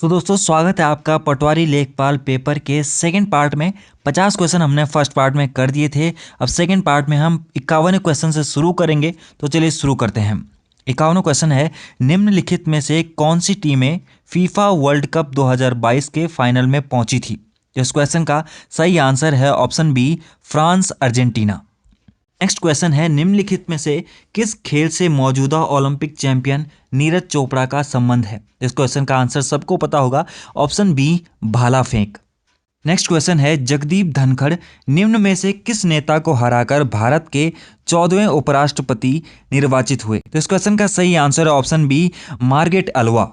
दोस्तों स्वागत है आपका पटवारी लेखपाल पेपर के सेकंड पार्ट में। 50 क्वेश्चन हमने फर्स्ट पार्ट में कर दिए थे। अब सेकंड पार्ट में हम 51 क्वेश्चन से शुरू करेंगे। तो चलिए शुरू करते हैं। 51 क्वेश्चन है, निम्नलिखित में से कौन सी टीमें फीफा वर्ल्ड कप 2022 के फाइनल में पहुंची थी। इस क्वेश्चन का सही आंसर है option B, France Argentina. Next question है, निम्नलिखित में से किस खेल से मौजूदा ओलंपिक चैंपियन नीरज चोपड़ा का संबंध है। इस क्वेश्चन का आंसर सबको पता होगा, ऑप्शन बी, भाला फेंक। नेक्स्ट क्वेश्चन है, जगदीप धनखड़ निम्न में से किस नेता को हराकर भारत के 14वें उपराष्ट्रपति निर्वाचित हुए। तो इस क्वेश्चन का सही आंसर है option B, Margaret Alva.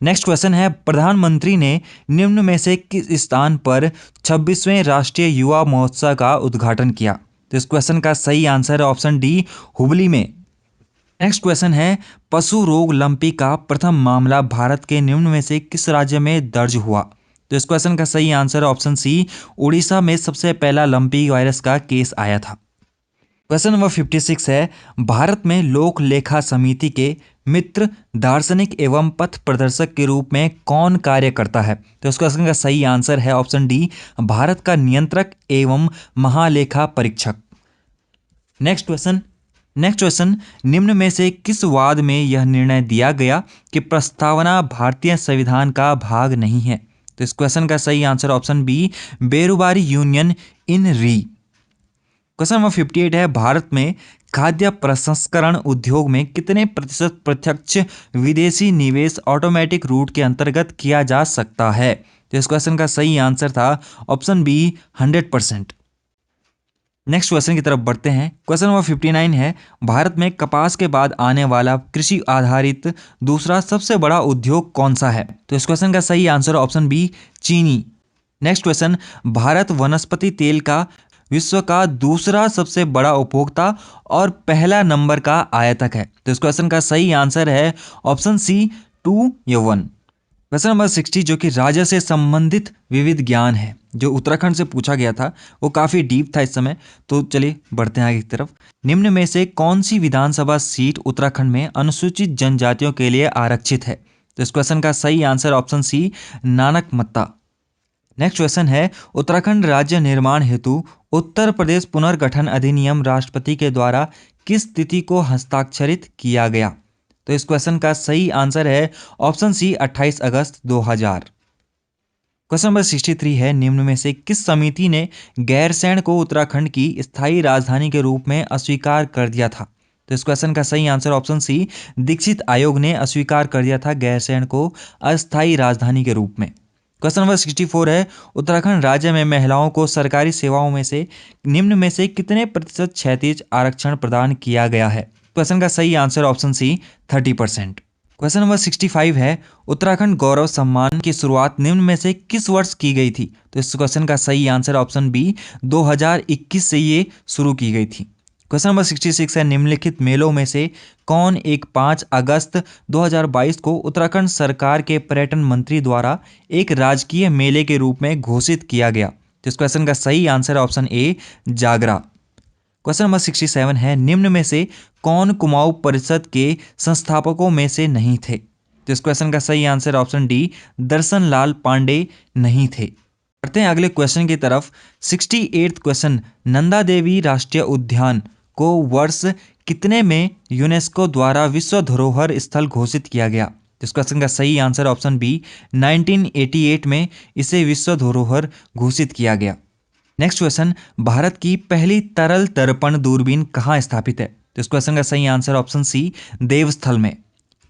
Next question है, प्रधानमंत्री ने निम्न में से किस स्थान पर 26वें राष्ट्रीय युवा महोत्सव का उद्घाटन किया। तो इस क्वेश्चन का सही आंसर है ऑप्शन डी, हुबली में। नेक्स्ट क्वेश्चन है, पशु रोग लंपी का प्रथम मामला भारत के निम्न में से किस राज्य में दर्ज हुआ। तो इस क्वेश्चन का सही आंसर है ऑप्शन सी, उड़ीसा में सबसे पहला लंपी वायरस का केस आया था। क्वेश्चन नंबर 56 है, भारत में लोक लेखा समिति के मित्र दार्शनिक एवं पथ प्रदर्शक के रूप में कौन कार्य करता है। तो इस क्वेश्चन का सही आंसर है ऑप्शन डी, भारत का नियंत्रक एवं महालेखा परीक्षक। नेक्स्ट क्वेश्चन, निम्न में से किस वाद में यह निर्णय दिया गया कि प्रस्तावना भारतीय संविधान का भाग नहीं है। तो इस क्वेश्चन का सही answer option B, Berubari union in re. Question number 58 है, भारत में खाद्य प्रसंस्करण उद्योग में कितने प्रतिशत प्रत्यक्ष विदेशी निवेश ऑटोमेटिक रूट के अंतर्गत किया जा सकता है। तो इस क्वेश्चन का सही आंसर था ऑप्शन बी, 100%। नेक्स्ट क्वेश्चन की तरफ बढ़ते हैं। क्वेश्चन नंबर 59 है, भारत में कपास के बाद आने वाला कृषि आधारित दूसरा सबसे बड़ा उद्योग कौन सा है। तो इस क्वेश्चन का सही आंसर ऑप्शन बी, चीनी। नेक्स्ट क्वेश्चन, भारत वनस्पति तेल का विश्व का दूसरा सबसे बड़ा उपभोक्ता और पहला नंबर का आयातक है। तो इस क्वेश्चन का सही आंसर है ऑप्शन सी, 2 या 1। क्वेश्चन नंबर 60 जो कि राज्य से संबंधित विविध ज्ञान है, जो उत्तराखंड से पूछा गया था, वो काफ़ी डीप था इस समय। तो चलिए बढ़ते हैं आगे की तरफ। निम्न में से कौन सी विधानसभा सीट उत्तराखंड में अनुसूचित जनजातियों के लिए आरक्षित है। तो इस क्वेश्चन का सही answer option C, Nanak Matta. Next question है, उत्तराखंड राज्य निर्माण हेतु उत्तर प्रदेश पुनर्गठन अधिनियम राष्ट्रपति के द्वारा किस तिथि को हस्ताक्षरित किया गया। तो इस क्वेश्चन का सही आंसर है ऑप्शन सी, 28 अगस्त 2000। क्वेश्चन नंबर 63 है, निम्न में से किस समिति ने गैरसैंण को उत्तराखंड की स्थायी राजधानी के रूप में अस्वीकार कर दिया था। तो इस क्वेश्चन का सही आंसर ऑप्शन सी, दीक्षित आयोग ने अस्वीकार कर दिया था गैरसैंण को अस्थायी राजधानी के रूप में। क्वेश्चन नंबर 64 है, उत्तराखंड राज्य में महिलाओं को सरकारी सेवाओं में से निम्न में से कितने प्रतिशत क्षैतिज आरक्षण प्रदान किया गया है। क्वेश्चन का सही answer option C, 30%। Question number 65 है, उत्तराखंड गौरव सम्मान की शुरुआत निम्न में से किस वर्ष की गई थी। तो इस क्वेश्चन का सही आंसर ऑप्शन बी, 2021 से ये शुरू की गई थी। क्वेश्चन नंबर 66 है, निम्नलिखित मेलों में से कौन एक 5 अगस्त 2022 को उत्तराखंड सरकार के पर्यटन मंत्री द्वारा एक राजकीय मेले के रूप में घोषित किया गया। तो इस क्वेश्चन का सही answer option A, Jagra. Question number 67 है, निम्न में से कौन कुमाऊं परिषद के संस्थापकों में से नहीं थे। तो इस क्वेश्चन का सही आंसर ऑप्शन डी, दर्शन लाल पांडे नहीं थे। बढ़ते हैं अगले क्वेश्चन की तरफ। 68 क्वेश्चन, नंदा देवी राष्ट्रीय उद्यान को वर्ष कितने में यूनेस्को द्वारा विश्व धरोहर स्थल घोषित किया गया। इस क्वेश्चन का सही आंसर ऑप्शन बी, 1988 में इसे विश्व धरोहर घोषित किया गया। नेक्स्ट क्वेश्चन, भारत की पहली तरल दर्पण दूरबीन कहाँ स्थापित है। तो इस क्वेश्चन का सही आंसर ऑप्शन सी, देवस्थल में।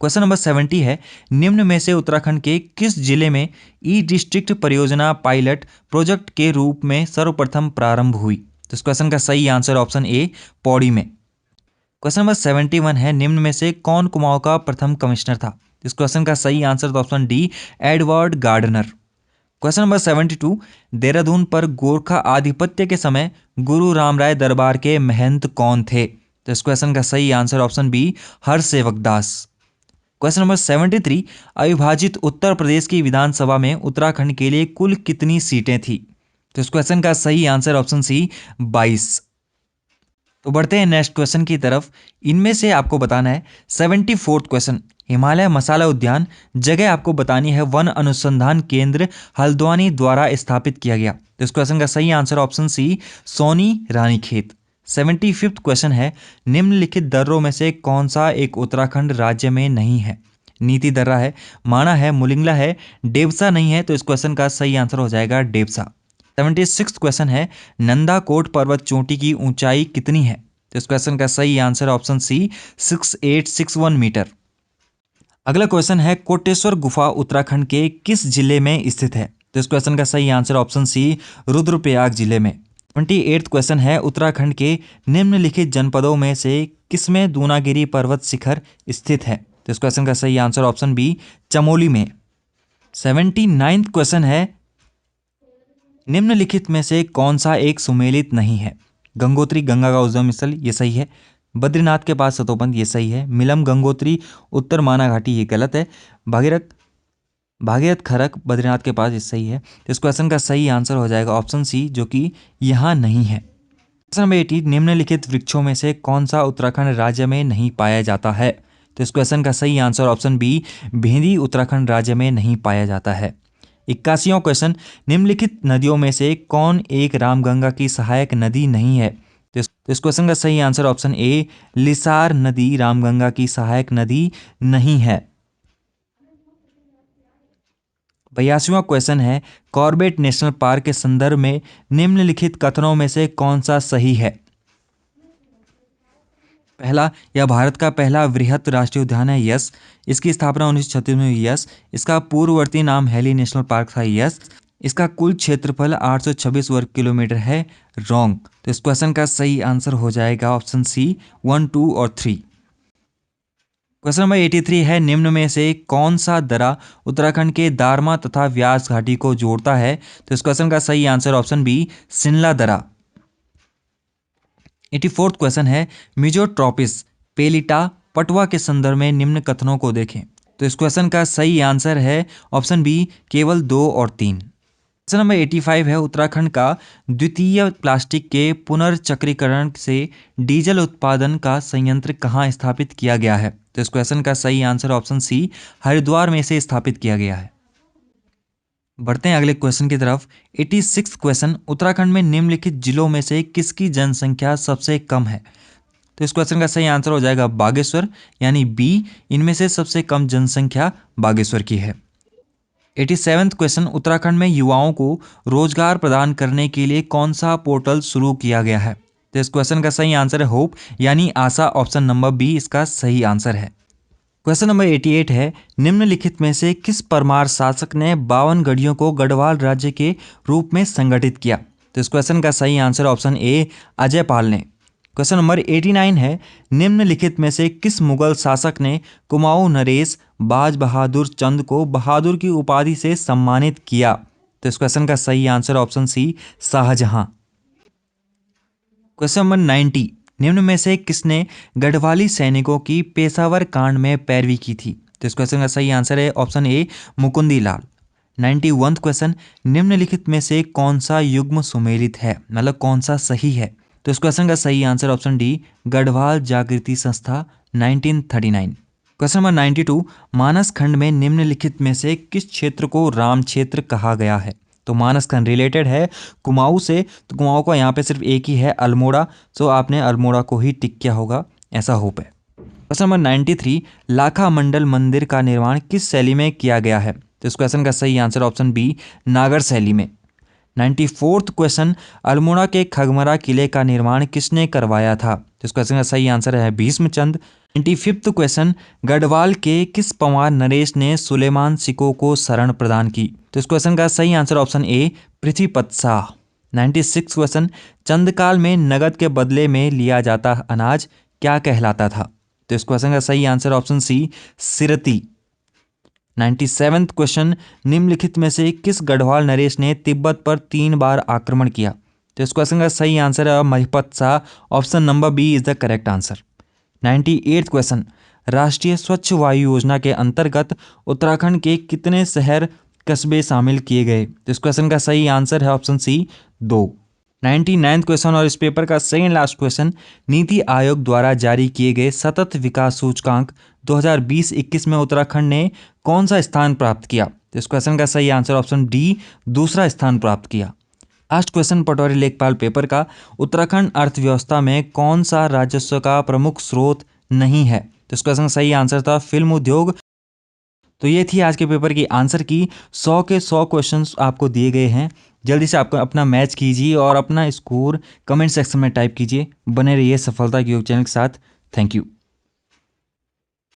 क्वेश्चन नंबर 70 है, निम्न में से उत्तराखंड के किस जिले में ई डिस्ट्रिक्ट परियोजना पायलट प्रोजेक्ट के रूप में सर्वप्रथम प्रारंभ हुई। तो इस क्वेश्चन का सही आंसर ऑप्शन ए, पौड़ी में। क्वेश्चन नंबर 71 है, निम्न में से कौन कुमाऊं का प्रथम कमिश्नर था। इस क्वेश्चन का सही answer option D, Edward Gardner. Question number 72, Dehradun पर गोरखा आधिपत्य के समय गुरु रामराय दरबार के महंत कौन थे। तो इस क्वेश्चन का सही answer option B, Harsewakdas. Question number 73, अविभाजित उत्तर प्रदेश की विधानसभा में उत्तराखंड के लिए कुल कितनी सीटें थी। तो इस क्वेश्चन का सही आंसर ऑप्शन सी, 22। तो बढ़ते हैं नेक्स्ट क्वेश्चन की तरफ। इनमें से आपको बताना है 74th क्वेश्चन, हिमालय मसाला उद्यान जगह आपको बतानी है वन अनुसंधान केंद्र हल्द्वानी द्वारा स्थापित किया गया। तो इस क्वेश्चन का सही answer option C, Soni Ranikhet. 75th question है, निम्नलिखित दर्रों में से कौन सा एक उत्तराखंड राज्य में नहीं है? नीति दर्रा है, माणा है, मुलिंगला है, डेबसा नहीं है। तो इस क्वेश्चन का सही आंसर हो जाएगा डेबसा। 76th क्वेश्चन है, नंदाकोट पर्वत चोटी की ऊंचाई कितनी है? तो इस क्वेश्चन का सही आंसर ऑप्शन सी, 6861 मीटर। अगला क्वेश्चन है, कोटेश्वर गुफा उत्तराखंड के किस जिले में स्थित है? तो इस क्वेश्चन का सही आंसर ऑप्शन सी, रुद्रप्रयाग जिले में। 28th क्वेश्चन है, उत्तराखंड के निम्नलिखित जनपदों में से किसमें दूनागिरी पर्वत शिखर स्थित है? तो इस क्वेश्चन का सही आंसर ऑप्शन बी, चमोली में। 79th क्वेश्चन है, निम्नलिखित में से कौन सा एक सुमेलित नहीं है? गंगोत्री गंगा का उद्गम स्थल, ये सही है। बद्रीनाथ के पास सतोपंथ, ये सही है। मिलम गंगोत्री उत्तर माना घाटी, ये गलत है। भागीरथ खरक बद्रीनाथ के पास, ये सही है। तो इस क्वेश्चन का सही आंसर हो जाएगा ऑप्शन सी, जो कि यहाँ नहीं है। क्वेश्चन नंबर 80, निम्नलिखित वृक्षों में से कौन सा उत्तराखंड राज्य में नहीं पाया जाता है? तो इस क्वेश्चन का सही आंसर ऑप्शन बी, भेंदी उत्तराखंड राज्य में नहीं पाया जाता है। 81वां क्वेश्चन, निम्नलिखित नदियों में से कौन एक रामगंगा की सहायक नदी नहीं है? तो इस क्वेश्चन का सही आंसर ऑप्शन ए, लिसार नदी रामगंगा की सहायक नदी नहीं है। 82वां क्वेश्चन है, कॉर्बेट नेशनल पार्क के संदर्भ में निम्नलिखित कथनों में से कौन सा सही है? पहला, यह भारत का पहला वृहत राष्ट्रीय उद्यान है, यस। इसकी स्थापना 1936 में हुई, यस। इसका पूर्ववर्ती नाम हेली नेशनल पार्क था, यस। इसका कुल क्षेत्रफल 826 वर्ग किलोमीटर है, रॉन्ग। तो इस क्वेश्चन का सही आंसर हो जाएगा ऑप्शन सी, 1, 2 और 3। क्वेश्चन नंबर 83 है, निम्न में से कौन सा दर्रा उत्तराखंड के दारमा तथा व्यास घाटी को जोड़ता है? तो इस क्वेश्चन का सही आंसर ऑप्शन बी, सिनला दर्रा। 84th क्वेश्चन है, मिजोट्रॉपिस पेलिटा पटवा के संदर्भ में निम्न कथनों को देखें। तो इस क्वेश्चन का सही आंसर है ऑप्शन बी, केवल 2 और 3। क्वेश्चन नंबर 85 है, उत्तराखंड का द्वितीय प्लास्टिक के पुनर्चक्रीकरण से डीजल उत्पादन का संयंत्र कहाँ स्थापित किया गया है? तो इस क्वेश्चन का सही आंसर ऑप्शन सी, हरिद्वार में से स्थापित किया गया है। बढ़ते हैं अगले क्वेश्चन की तरफ। 86 क्वेश्चन, उत्तराखंड में निम्नलिखित जिलों में से किसकी जनसंख्या सबसे कम है? तो इस क्वेश्चन का सही आंसर हो जाएगा बागेश्वर, यानी बी, इनमें से सबसे कम जनसंख्या बागेश्वर की है। 87th क्वेश्चन, उत्तराखंड में युवाओं को रोजगार प्रदान करने के लिए कौन सा पोर्टल शुरू किया गया है? तो इस क्वेश्चन का सही आंसर है होप, यानी आशा। ऑप्शन नंबर बी इसका सही आंसर है। क्वेश्चन नंबर 88 है, निम्नलिखित में से किस परमार शासक ने 52 गढ़ियों को गढ़वाल राज्य के रूप में संगठित किया? तो इस क्वेश्चन का सही आंसर ऑप्शन ए, अजय पाल ने। क्वेश्चन नंबर 89 है, निम्नलिखित में से किस मुगल शासक ने कुमाऊं नरेश बाज बहादुर चंद को बहादुर की उपाधि से सम्मानित किया? तो इस क्वेश्चन का सही answer option C, Shahjahan. Question number 90, निम्न में से किसने गढ़वाली सैनिकों की पेशावर कांड में पैरवी की थी? तो इस क्वेश्चन का सही आंसर है option A, Mukundi Lal. 91th question, निम्नलिखित में से कौन सा युग्म सुमेलित है, मतलब कौन सा सही है? तो इस क्वेश्चन का सही आंसर ऑप्शन डी, गढ़वाल जागृति संस्था 1939। क्वेश्चन नंबर 92, मानस खंड में निम्नलिखित में से किस क्षेत्र को राम क्षेत्र कहा गया है? तो मानस खंड रिलेटेड है कुमाऊं से, तो कुमाऊं का यहाँ पे सिर्फ एक ही है, अल्मोड़ा। सो आपने अल्मोड़ा को ही टिक किया होगा, ऐसा होप है। क्वेश्चन नंबर 93, लाखा मंडल मंदिर का निर्माण किस शैली में किया गया है? तो इस क्वेश्चन का सही आंसर ऑप्शन बी, नागर शैली में। 94th क्वेश्चन, अल्मोड़ा के खगमरा किले का निर्माण किसने करवाया था? तो इस क्वेश्चन का सही आंसर है भीष्मचंद। 95th क्वेश्चन, गढ़वाल के किस पंवार नरेश ने सुलेमान सिको को शरण प्रदान की? तो इस क्वेश्चन का सही answer option A, Prithvipat Shah. 96 question, चंदकाल में नगद के बदले में लिया जाता अनाज क्या कहलाता था? तो इस क्वेश्चन का सही answer option C, Sirti. 97th question, निम्नलिखित में से किस गढ़वाल नरेश ने तिब्बत पर 3 बार आक्रमण किया? तो इस क्वेश्चन का सही आंसर है Mahipat Shah. Option number B is the correct answer. 98th question, राष्ट्रीय स्वच्छ वायु योजना के अंतर्गत उत्तराखंड के कितने शहर कस्बे शामिल किए गए? तो इस क्वेश्चन का सही आंसर है ऑप्शन सी, 2। 99th क्वेश्चन और इस पेपर का second last question, NITI Aayog द्वारा जारी किए गए सतत विकास सूचकांक 2020-21 में उत्तराखंड ने कौन सा स्थान प्राप्त किया? तो इस क्वेश्चन का सही आंसर ऑप्शन डी, दूसरा स्थान प्राप्त किया। लास्ट क्वेश्चन पटवारी लेखपाल पेपर का, उत्तराखंड अर्थव्यवस्था में कौन सा राजस्व का प्रमुख स्रोत नहीं है? तो इस क्वेश्चन का सही आंसर था फिल्म उद्योग। तो ये थी आज के पेपर की आंसर की 100 के 100 क्वेश्चंस आपको दिए गए हैं। जल्दी से आपको अपना मैच कीजिए और अपना स्कोर कमेंट सेक्शन में टाइप कीजिए। बने रहिए सफलता की योग चैनल के साथ। Thank you.